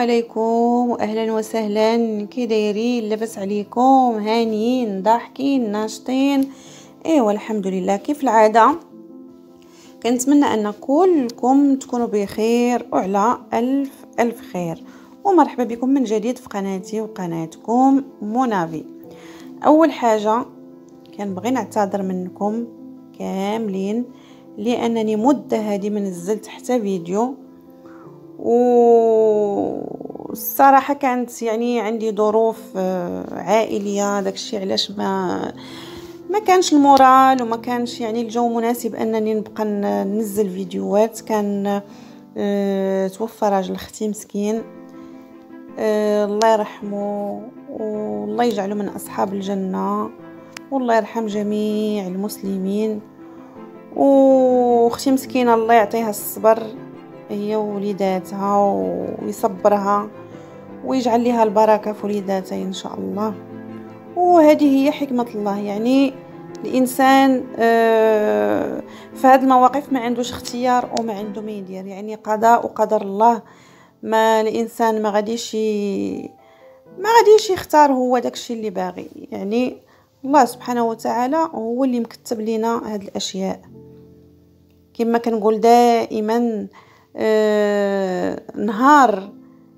عليكم واهلا وسهلا. كي دايرين؟ لاباس عليكم؟ هانيين ضاحكين ناشطين؟ ايوا الحمد لله. كيف العاده كنتمنى ان كلكم تكونوا بخير وعلى الف خير، ومرحبا بكم من جديد في قناتي وقناتكم منافي. اول حاجه كنبغي نعتذر منكم كاملين لانني مده هذه ما نزلت حتى فيديو، والصراحه كانت يعني عندي ظروف عائليه، داكشي علاش ما كانش المورال وما كانش يعني الجو مناسب انني نبقى ننزل فيديوهات. كان توفى راجل اختي مسكين، الله يرحمه والله يجعله من اصحاب الجنه، والله يرحم جميع المسلمين. واختي مسكينه الله يعطيها الصبر هي ووليداتها ويصبرها ويجعل لها البركه في وليداتها ان شاء الله. وهذه هي حكمه الله، يعني الانسان في هذه المواقف ما عندوش اختيار وما عنده ما يدير، يعني قضاء وقدر الله. ما الانسان ما غاديش يختار هو داكشي اللي باغي، يعني الله سبحانه وتعالى هو اللي مكتب لنا هاد الاشياء. كما كنقول دائما نهار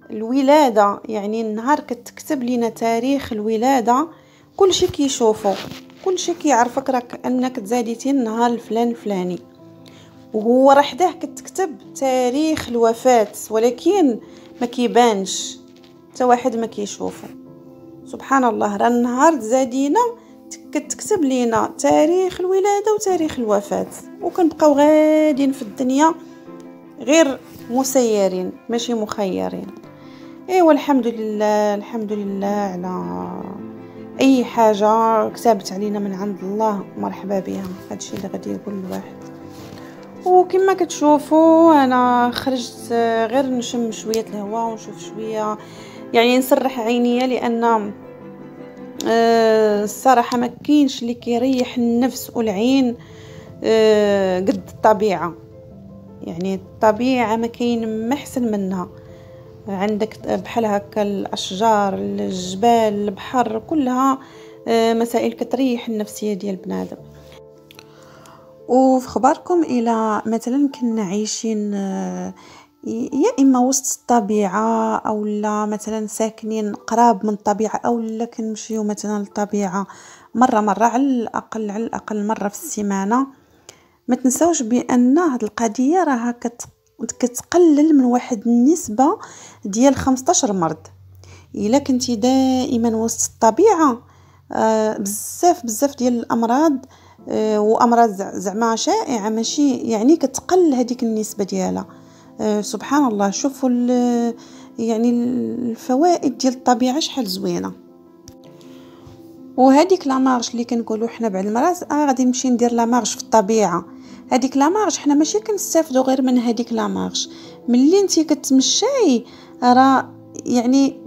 الولاده، يعني النهار كتكتب لنا تاريخ الولاده كل شيء كيشوفو، كل شيء كيعرفك راك انك تزاديتي النهار الفلان الفلاني، وهو راه حداه كتكتب تاريخ الوفاه، ولكن ما كيبانش حتى واحد ما كيشوفه. سبحان الله، راه النهار تزادينا كتكتب لينا تاريخ الولاده وتاريخ الوفاه، وكنبقاو غاديين في الدنيا غير مسيرين ماشي مخيرين. ايوا الحمد لله، الحمد لله على اي حاجه كتبت علينا من عند الله، مرحبا بها. هادشي اللي غادي يقول الواحد. وكما كتشوفوا انا خرجت غير نشم شويه الهواء ونشوف شويه، يعني نسرح عينيا، لان الصراحه ما كاينش اللي كيريح النفس والعين قد الطبيعه. يعني الطبيعه ما كاين ما احسن منها. عندك بحال هكا الاشجار، الجبال، البحر، كلها مسائل كتريح النفسيه ديال بنادم. وفي خباركم الى مثلا كنا عايشين يا اما وسط الطبيعه او لا مثلا ساكنين قراب من الطبيعه، او لا كنمشيو مثلا للطبيعه مره على الاقل مره في السيمانه، ما تنساوش بان هاد القضيه راها كتقلل من واحد النسبه ديال 15 مرض. الا كنتي دائما وسط الطبيعه بزاف ديال الامراض وامراض زعما شائعه، ماشي يعني كتقل هذيك النسبه ديالها. سبحان الله، شوفوا يعني الفوائد ديال الطبيعه شحال زوينه. وهذيك لا مارش اللي كنقولوا حنا بعد المرات غادي نمشي ندير لا مارش في الطبيعه، هذيك لا مارش حنا ماشي كنستافدوا غير من هذيك لا مارش. ملي انت كتمشاي راه يعني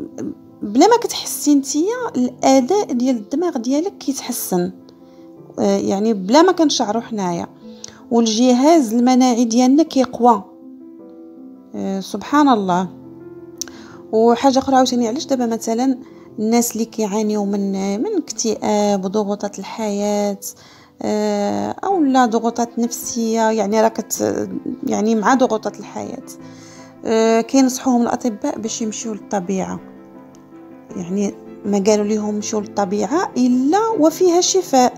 بلا ما كتحسي نتيا الاداء ديال الدماغ ديالك كيتحسن، يعني بلا ما كنشعروا حنايا، والجهاز المناعي ديالنا كيقوى. سبحان الله. وحاجه اخرى عاوتاني، علاش دابا مثلا الناس اللي كيعانيوا من اكتئاب وضغوطات الحياه او لا ضغوطات نفسيه، يعني يعني مع ضغوطات الحياه كينصحوهم الاطباء باش يمشيو للطبيعه. يعني ما قالوا لهم مشيو للطبيعه الا وفيها شفاء.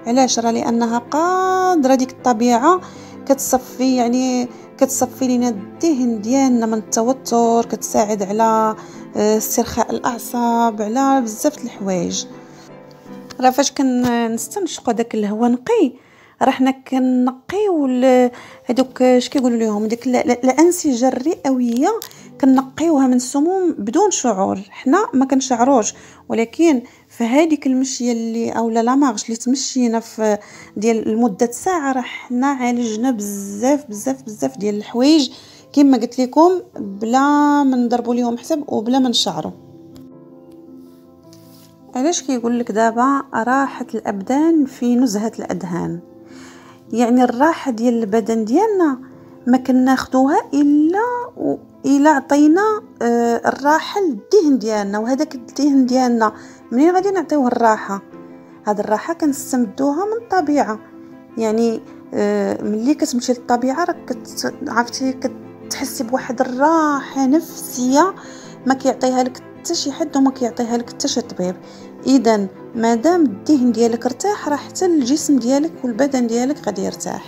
علاش؟ راه لانها قادره ديك الطبيعه كتصفي، يعني كتصفي لنا الذهن ديالنا من التوتر، كتساعد على استرخاء الاعصاب، على بزاف الحوايج. راه فاش كنستنشقوا داك الهواء نقي، راه حنا كنقيو هذوك اش كيقولوا لهم ديك الانسجه الرئويه، كنقيوها من السموم بدون شعور. حنا ما كنشعروش، ولكن في هذيك المشيه اللي او لا مارش اللي تمشينا في ديال لمده ساعه، راه حنا عالجنا بزاف ديال الحوايج كما قلت لكم بلا ما نضربوا ليهم حساب وبلا ما نشعروا. علاش كيقول لك دابا راحه الابدان في نزهه الاذهان؟ يعني الراحه ديال البدن ديالنا ما كناخدوها الا عطينا الراحه للدهن ديالنا. وهذاك الدهن ديالنا منين غادي نعطيوه الراحه؟ هاد الراحه كنستمدوها من الطبيعه. يعني ملي كتمشي للطبيعه راك عرفتي كتحسي بواحد الراحه نفسيه ما كيعطيها لك حتى شي حد وما كيعطيها لك حتى شي طبيب. اذا مادام الدهن ديالك ارتاح راه حتى الجسم ديالك والبدن ديالك غادي يرتاح.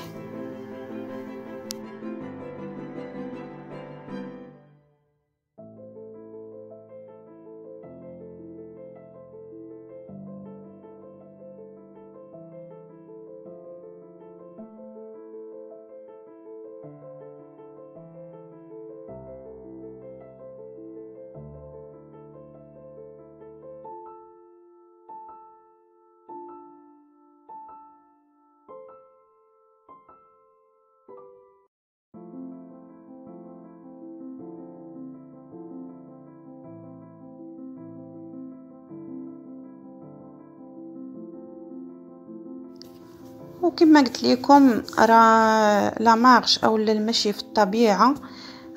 وكما قلت لكم راه لا مارش او المشي في الطبيعه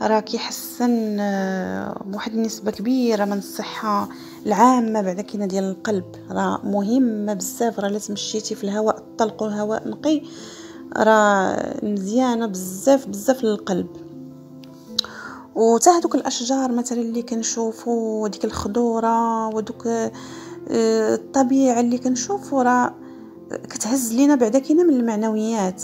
راه كيحسن بواحد النسبه كبيره من الصحه العامه. بعدا كاينه ديال القلب راه مهمه بزاف. راه لازم مشيتي في الهواء الطلق والهواء نقي راه مزيانه بزاف بزاف للقلب. وتا هذوك الاشجار مثلا اللي كنشوفوا ديك الخضوره ودوك الطبيعه اللي كنشوفوا راه كتهز لينا. بعدا كاينه من المعنويات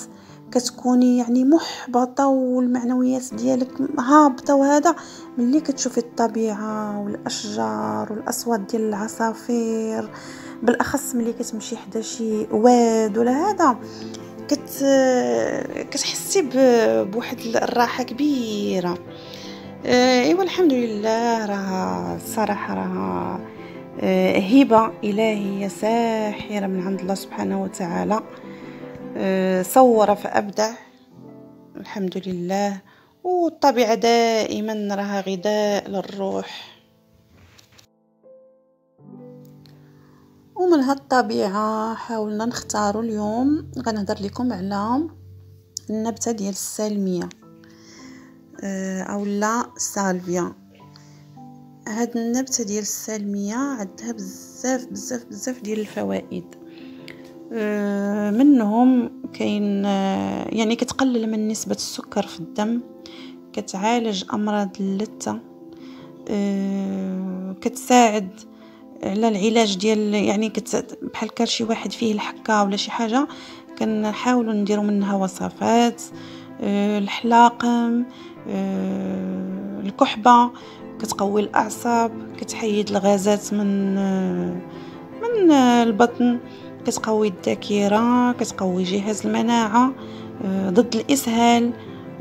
كتكوني يعني محبطه والمعنويات ديالك هابطه. وهذا ملي كتشوفي الطبيعه والاشجار والاصوات ديال العصافير بالاخص ملي كتمشي حدا شي واد ولا هذا كتحسي بواحد الراحه كبيره. ايوا الحمد لله راه الصراحه راه هبه الهيه ساحره من عند الله سبحانه وتعالى. صور فابدع الحمد لله. والطبيعه دائما راها غذاء للروح. ومن هالطبيعه حاولنا نختاروا اليوم غنهضر لكم على النبته ديال السالميه اولا سالفيا. هاد النبته ديال السالميه عندها بزاف بزاف بزاف ديال الفوائد. منهم كاين يعني كتقلل من نسبه السكر في الدم، كتعالج امراض اللثه، كتساعد على العلاج ديال يعني بحال كان شي واحد فيه الحكه ولا شي حاجه كنحاولوا نديروا منها وصفات. الحلاقم، الكحبه كتقوي الاعصاب، كتحيد الغازات من البطن، كتقوي الذاكره، كتقوي جهاز المناعه، ضد الاسهال.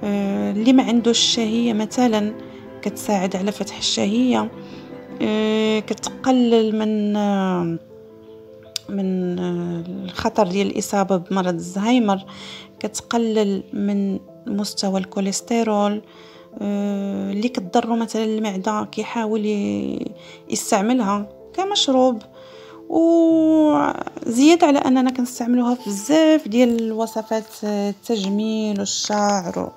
اللي ما عندوش الشهيه مثلا كتساعد على فتح الشهيه. كتقلل من الخطر ديال الاصابه بمرض الزهايمر، كتقلل من مستوى الكوليسترول. اللي كتضروا مثلا المعده كيحاول يستعملها كمشروب. وزياده على اننا كنستعملوها في بزاف ديال وصفات التجميل والشعر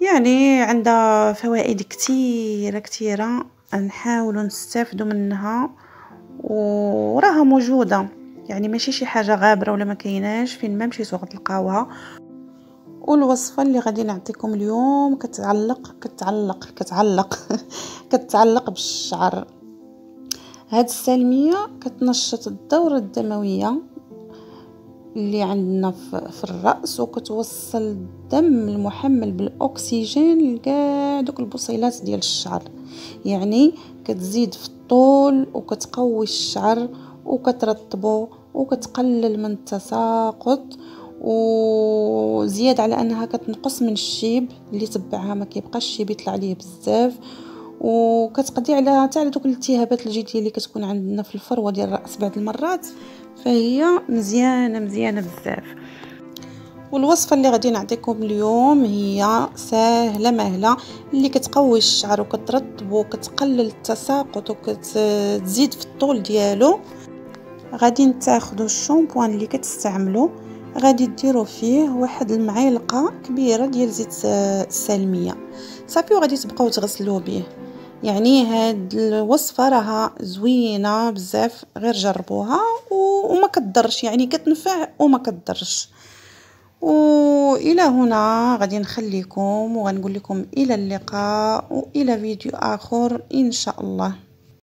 يعني عندها فوائد كثيره كثيره نحاولوا نستافدوا منها وراها موجوده. يعني ماشي شي حاجه غابره ولا ما كايناش، فين ما مشيتو غتلقاوها. والوصفه اللي غادي نعطيكم اليوم كتعلق بالشعر. هاد السلميه كتنشط الدوره الدمويه اللي عندنا في الراس، وكتوصل الدم المحمل بالاكسجين لكاع دوك البصيلات ديال الشعر. يعني كتزيد في الطول وكتقوي الشعر وكترطبه وكتقلل من التساقط. وزيادة على انها كتنقص من الشيب اللي تبعها ما كيبقاش الشيب يطلع عليه بزاف. وكتقضي على تاع دوك الالتهابات الجلديه اللي كتكون عندنا في الفروه ديال الراس بعض المرات، فهي مزيانه بزاف. والوصفه اللي غادي نعطيكم اليوم هي سهله مهله، اللي كتقوي الشعر وكترطبه وكتقلل التساقط وكتزيد في الطول ديالو. غادي تاخذوا الشامبوان اللي كتستعملوا غادي ديروا فيه واحد المعلقه كبيره ديال زيت السالميه صافي، وغادي تبقاو تغسلوه به. يعني هاد الوصفه راها زوينه بزاف، غير جربوها وما كتضرش، يعني كتنفع وما كتضرش. والى هنا غادي نخليكم وغنقول لكم الى اللقاء والى فيديو اخر ان شاء الله.